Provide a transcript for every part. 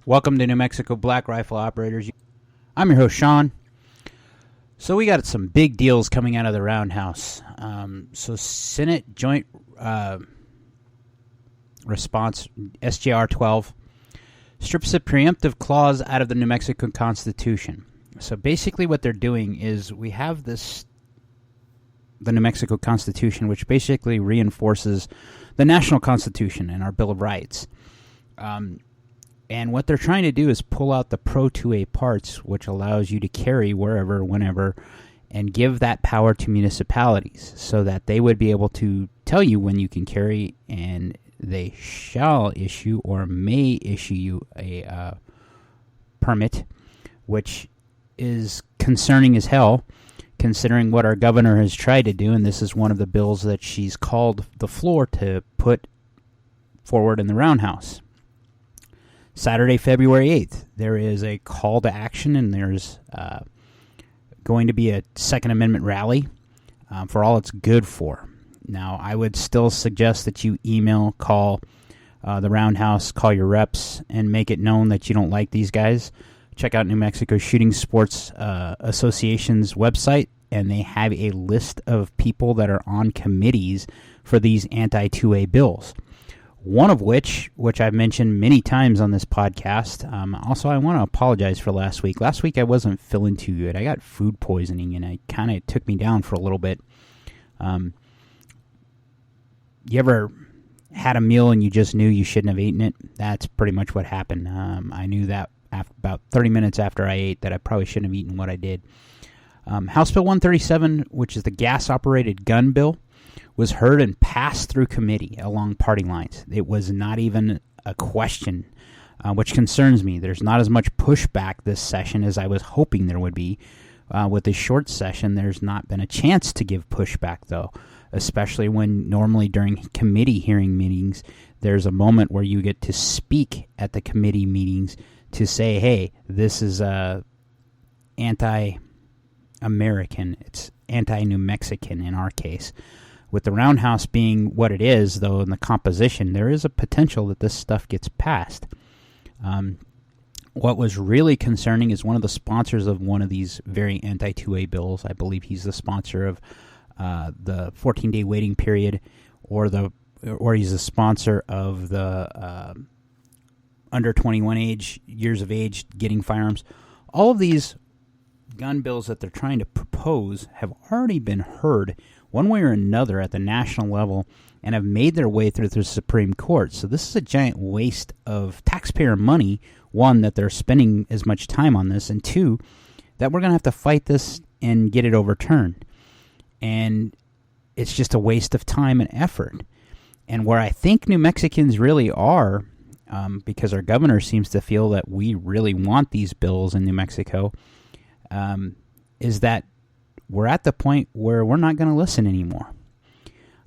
Welcome to New Mexico Black Rifle Operators. I'm your host, Sean. So we got some big deals coming out of the Roundhouse. So Senate Joint Response, SJR 12, strips a preemptive clause out of the New Mexico Constitution. So basically what they're doing is we have the New Mexico Constitution, which basically reinforces the national Constitution and our Bill of Rights. And what they're trying to do is pull out the Pro 2A parts, which allows you to carry wherever, whenever, and give that power to municipalities so that they would be able to tell you when you can carry, and they shall issue or may issue you a permit, which is concerning as hell, considering what our governor has tried to do, and this is one of the bills that she's called the floor to put forward in the Roundhouse. Saturday, February 8th, there is a call to action, and there's going to be a Second Amendment rally for all it's good for. Now, I would still suggest that you email, call the Roundhouse, call your reps, and make it known that you don't like these guys. Check out New Mexico Shooting Sports Association's website, and they have a list of people that are on committees for these anti-2A bills. One of which I've mentioned many times on this podcast. Also, I want to apologize for last week. Last week I wasn't feeling too good. I got food poisoning, and it kind of took me down for a little bit. You ever had a meal and you just knew you shouldn't have eaten it? That's pretty much what happened. I knew that about 30 minutes after I ate that I probably shouldn't have eaten what I did. House Bill 137, which is the gas-operated gun bill, was heard and passed through committee along party lines. It was not even a question, which concerns me. There's not as much pushback this session as I was hoping there would be. With this short session, there's not been a chance to give pushback, though, especially when normally during committee hearing meetings, there's a moment where you get to speak at the committee meetings to say, hey, this is anti-American. It's anti-New Mexican in our case. With the Roundhouse being what it is, though, in the composition, there is a potential that this stuff gets passed. What was really concerning is one of the sponsors of one of these very anti-2A bills. I believe he's the sponsor of the 14-day waiting period, or he's the sponsor of the under 21 years of age getting firearms. All of these gun bills that they're trying to propose have already been heard one way or another at the national level and have made their way through the Supreme Court. So this is a giant waste of taxpayer money, one, that they're spending as much time on this, and two, that we're going to have to fight this and get it overturned. And it's just a waste of time and effort. And where I think New Mexicans really are, because our governor seems to feel that we really want these bills in New Mexico, is that we're at the point where we're not going to listen anymore.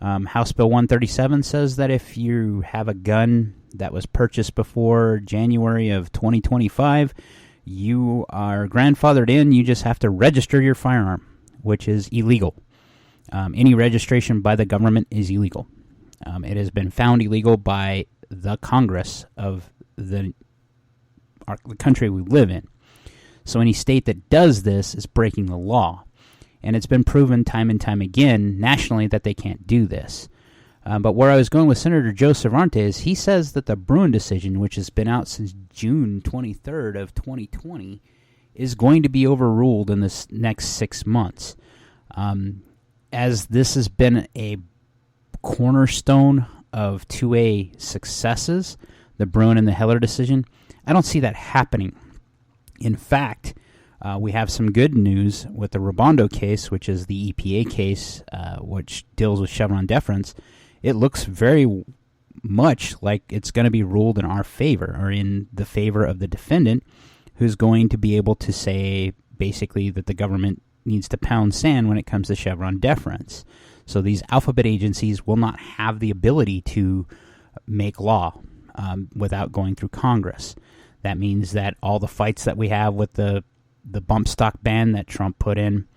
House Bill 137 says that if you have a gun that was purchased before January of 2025, you are grandfathered in. You just have to register your firearm, which is illegal. Any registration by the government is illegal. It has been found illegal by the Congress of the country we live in. So any state that does this is breaking the law. And it's been proven time and time again nationally that they can't do this. But where I was going with Senator Joe Cervantes, he says that the Bruin decision, which has been out since June 23rd of 2020, is going to be overruled in this next 6 months. As this has been a cornerstone of 2A successes, the Bruin and the Heller decision, I don't see that happening. In fact, we have some good news with the Robondo case, which is the EPA case, which deals with Chevron deference. It looks very much like it's going to be ruled in our favor, or in the favor of the defendant, who's going to be able to say basically that the government needs to pound sand when it comes to Chevron deference. So these alphabet agencies will not have the ability to make law without going through Congress. That means that all the fights that we have with the bump stock ban that Trump put in,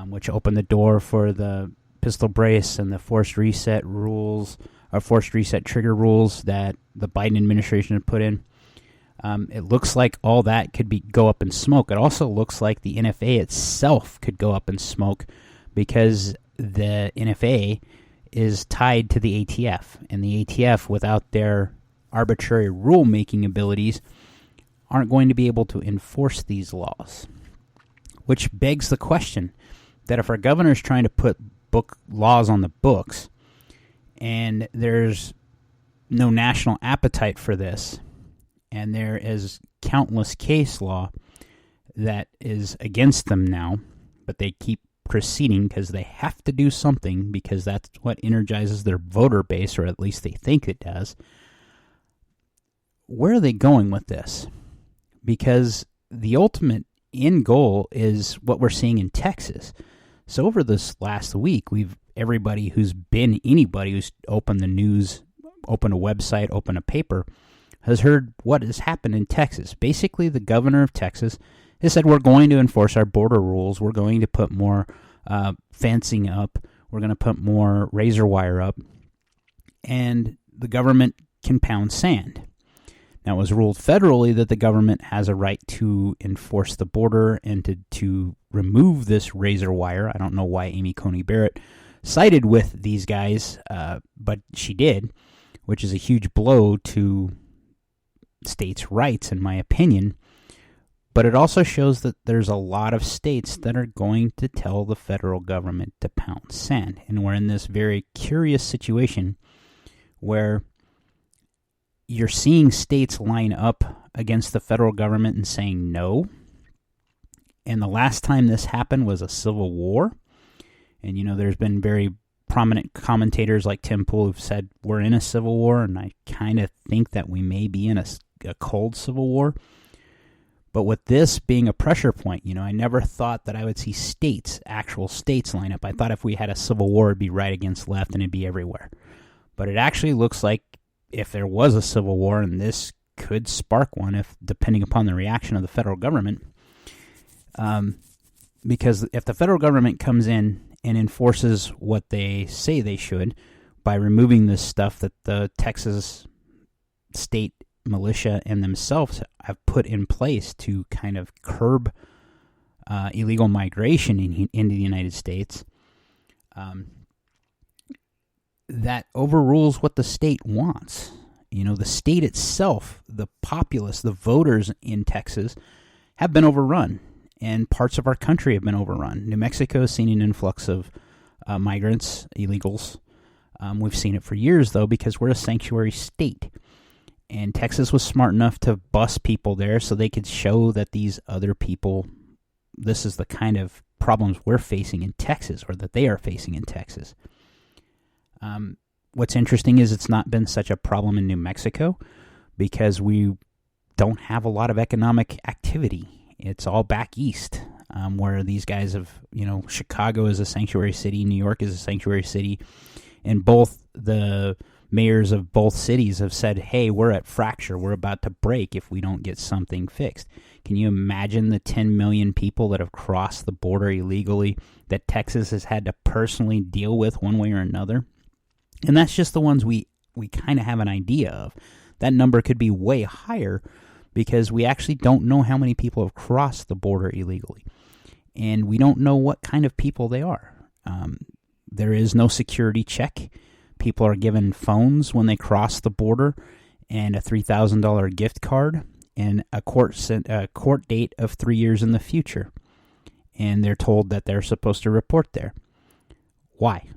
which opened the door for the pistol brace and the forced reset rules, or forced reset trigger rules that the Biden administration had put in, It looks like all that could go up in smoke. It also looks like the NFA itself could go up in smoke because the NFA is tied to the ATF, and the ATF, without their arbitrary rule-making abilities, aren't going to be able to enforce these laws. Which begs the question that if our governor is trying to put laws on the books and there's no national appetite for this, and there is countless case law that is against them now, but they keep proceeding because they have to do something because that's what energizes their voter base, or at least they think it does. Where are they going with this? Because the ultimate end goal is what we're seeing in Texas. So over this last week, anybody who's opened the news, opened a website, opened a paper, has heard what has happened in Texas. Basically, the governor of Texas has said, we're going to enforce our border rules. We're going to put more fencing up. We're going to put more razor wire up. And the government can pound sand. Now, it was ruled federally that the government has a right to enforce the border and to remove this razor wire. I don't know why Amy Coney Barrett sided with these guys, but she did, which is a huge blow to states' rights, in my opinion. But it also shows that there's a lot of states that are going to tell the federal government to pound sand. And we're in this very curious situation where you're seeing states line up against the federal government and saying no. And the last time this happened was a civil war. And, there's been very prominent commentators like Tim Pool who've said we're in a civil war, and I kind of think that we may be in a cold civil war. But with this being a pressure point, I never thought that I would see actual states line up. I thought if we had a civil war, it'd be right against left and it'd be everywhere. But it actually looks like if there was a civil war, and this could spark one, depending upon the reaction of the federal government, because if the federal government comes in and enforces what they say they should by removing this stuff that the Texas state militia and themselves have put in place to kind of curb illegal migration into the United States, that overrules what the state wants. The state itself, the populace, the voters in Texas have been overrun, and parts of our country have been overrun. New Mexico has seen an influx of migrants, illegals. We've seen it for years, though, because we're a sanctuary state. And Texas was smart enough to bus people there so they could show that these other people, this is the kind of problems we're facing in Texas, or that they are facing in Texas. What's interesting is it's not been such a problem in New Mexico because we don't have a lot of economic activity. It's all back east, where these guys have, Chicago is a sanctuary city, New York is a sanctuary city, and both the mayors of both cities have said, hey, we're at fracture, we're about to break if we don't get something fixed. Can you imagine the 10 million people that have crossed the border illegally that Texas has had to personally deal with one way or another? And that's just the ones we kind of have an idea of. That number could be way higher because we actually don't know how many people have crossed the border illegally. And we don't know what kind of people they are. There is no security check. People are given phones when they cross the border and a $3,000 gift card and a court date of 3 years in the future. And they're told that they're supposed to report there. Why?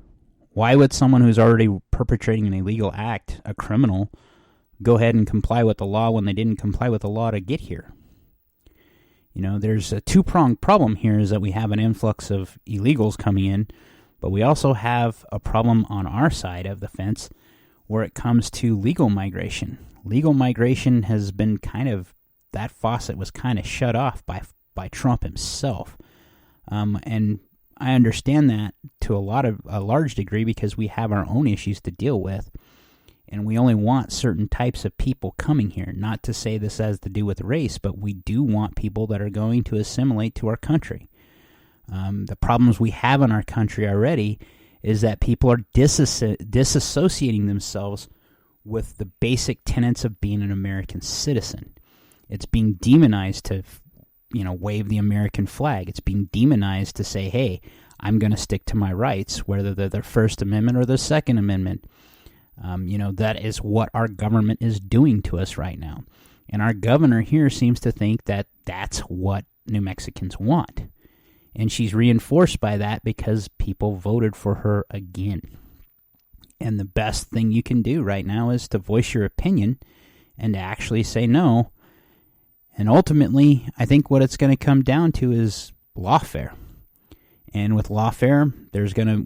Why would someone who's already perpetrating an illegal act, a criminal, go ahead and comply with the law when they didn't comply with the law to get here? There's a two-pronged problem here, is that we have an influx of illegals coming in, but we also have a problem on our side of the fence where it comes to legal migration. Legal migration has been that faucet was kind of shut off by Trump himself. And I understand that to a large degree because we have our own issues to deal with, and we only want certain types of people coming here. Not to say this has to do with race, but we do want people that are going to assimilate to our country. The problems we have in our country already is that people are disassociating themselves with the basic tenets of being an American citizen. It's being demonized to, wave the American flag. It's being demonized to say, hey, I'm going to stick to my rights, whether they're the First Amendment or the Second Amendment. That is what our government is doing to us right now. And our governor here seems to think that that's what New Mexicans want. And she's reinforced by that because people voted for her again. And the best thing you can do right now is to voice your opinion and to actually say no. And ultimately, I think what it's going to come down to is lawfare. And with lawfare,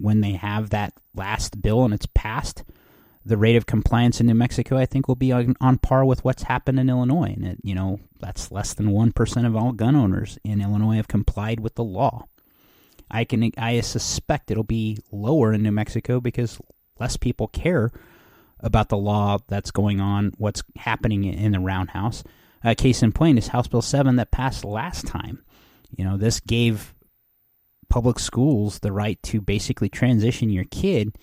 when they have that last bill and it's passed, the rate of compliance in New Mexico, I think, will be on par with what's happened in Illinois. And, that's less than 1% of all gun owners in Illinois have complied with the law. I suspect it'll be lower in New Mexico because less people care about the law that's going on, what's happening in the Roundhouse. Case in point is House Bill 7 that passed last time. This gave public schools the right to basically transition your kid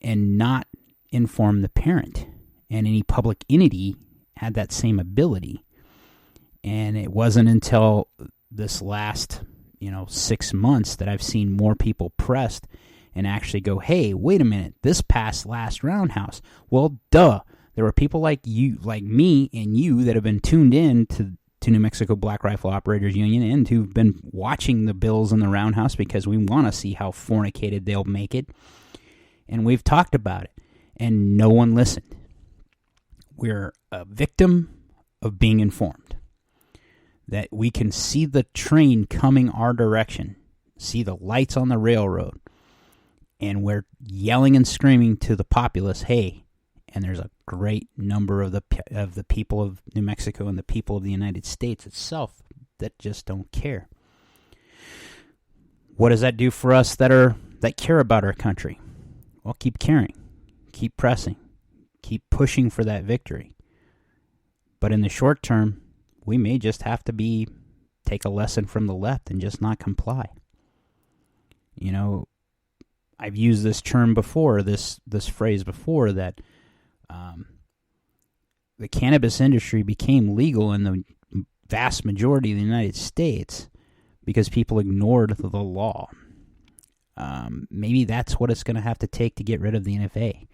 and not inform the parent. And any public entity had that same ability. And it wasn't until this last, 6 months that I've seen more people pressed and actually go, hey, wait a minute, this passed last Roundhouse. Well, duh. There were people like you, like me and you, that have been tuned in to New Mexico Black Rifle Operators Union and who've been watching the bills in the Roundhouse because we want to see how fornicated they'll make it. And we've talked about it, and no one listened. We're a victim of being informed. That we can see the train coming our direction, see the lights on the railroad, and we're yelling and screaming to the populace, hey, and there's a great number of the people of New Mexico and the people of the United States itself that just don't care. What does that do for us that care about our country? Well, keep caring, keep pressing, keep pushing for that victory. But in the short term, we may just have to take a lesson from the left and just not comply. I've used this term before, this phrase before, that the cannabis industry became legal in the vast majority of the United States because people ignored the law. Maybe that's what it's going to have to take to get rid of the NFA,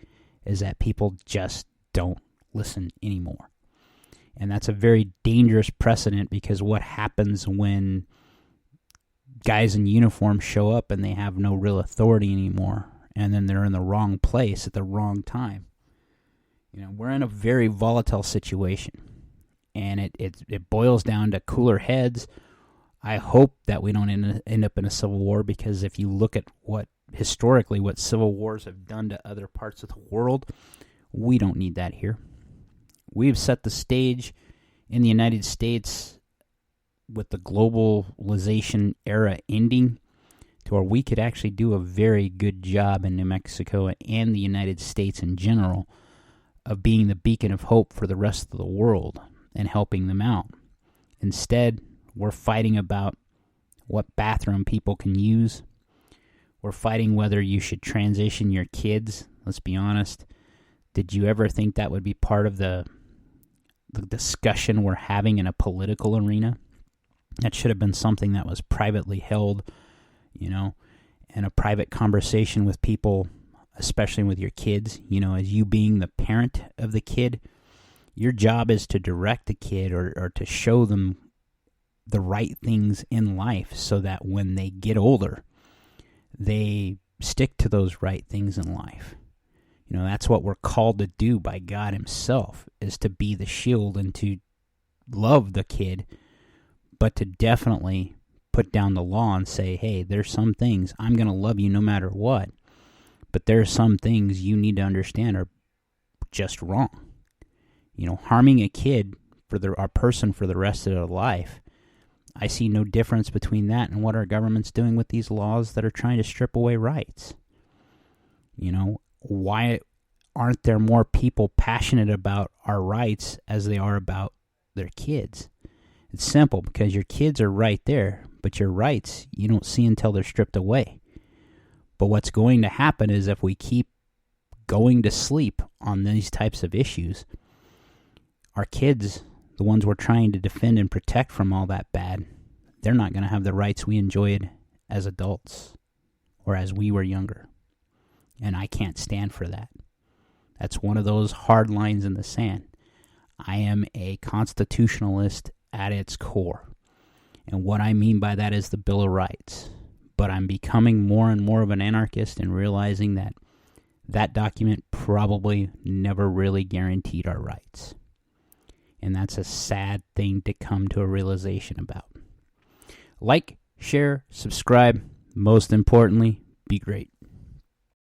is that people just don't listen anymore. And that's a very dangerous precedent, because what happens when guys in uniform show up and they have no real authority anymore, and then they're in the wrong place at the wrong time? We're in a very volatile situation, and it boils down to cooler heads. I hope that we don't end up in a civil war, because if you look at what civil wars have done to other parts of the world, we don't need that here. We've set the stage in the United States with the globalization era ending to where we could actually do a very good job in New Mexico and the United States in general of being the beacon of hope for the rest of the world and helping them out. Instead, we're fighting about what bathroom people can use. We're fighting whether you should transition your kids. Let's be honest. Did you ever think that would be part of the discussion we're having in a political arena? That should have been something that was privately held, in a private conversation with people, especially with your kids. As you being the parent of the kid, your job is to direct the kid or to show them the right things in life so that when they get older, they stick to those right things in life. That's what we're called to do by God himself, is to be the shield and to love the kid, but to definitely put down the law and say, hey, there's some things I'm going to love you no matter what, but there's some things you need to understand are just wrong. Harming a kid a person for the rest of their life, I see no difference between that and what our government's doing with these laws that are trying to strip away rights. Why aren't there more people passionate about our rights as they are about their kids? It's simple, because your kids are right there, but your rights you don't see until they're stripped away. But what's going to happen is, if we keep going to sleep on these types of issues, our kids, the ones we're trying to defend and protect from all that bad, they're not going to have the rights we enjoyed as adults or as we were younger. And I can't stand for that. That's one of those hard lines in the sand. I am a constitutionalist at its core. And what I mean by that is the Bill of Rights. But I'm becoming more and more of an anarchist and realizing that that document probably never really guaranteed our rights. And that's a sad thing to come to a realization about. Like, share, subscribe. Most importantly, be great.